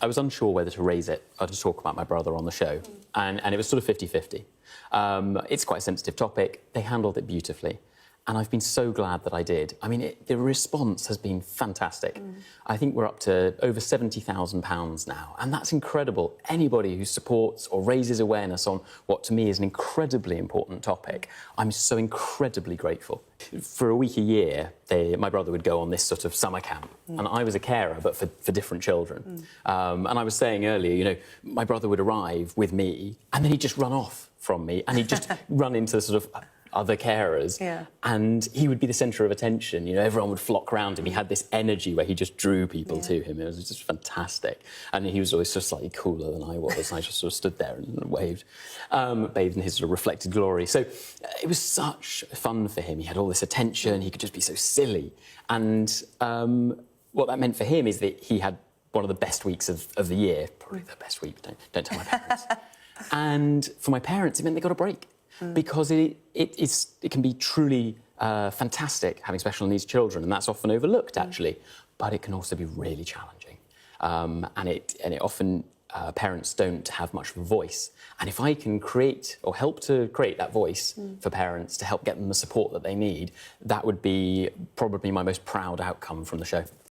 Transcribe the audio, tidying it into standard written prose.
I was unsure whether to raise it or to talk about my brother on the show, and it was sort of 50-50. It's quite a sensitive topic. They handled it beautifully, and I've been so glad that I did. I mean, the response has been fantastic. I think we're up to over £70,000 now, and that's incredible. Anybody who supports or raises awareness on what, to me, is an incredibly important topic, I'm so incredibly grateful. For a week a year, my brother would go on this sort of summer camp, and I was a carer, but for different children. And I was saying earlier, you know, my brother would arrive with me, and then he'd just run off from me, and he'd just run into sort of other carers, and he would be the centre of attention. You know, everyone would flock round him. He had this energy where he just drew people to him. It was just fantastic. And he was always just slightly cooler than I was. I just sort of stood there and waved, bathed in his sort of reflected glory. So it was such fun for him. He had all this attention. He could just be so silly. And what that meant for him is that he had one of the best weeks of the year, probably the best week. Don't tell my parents. And for my parents, it meant they got a break. Because it can be truly fantastic having special needs children, and that's often overlooked, actually. But it can also be really challenging. And it often, parents don't have much of a voice. And if I can create or help to create that voice for parents to help get them the support that they need, that would be probably my most proud outcome from the show.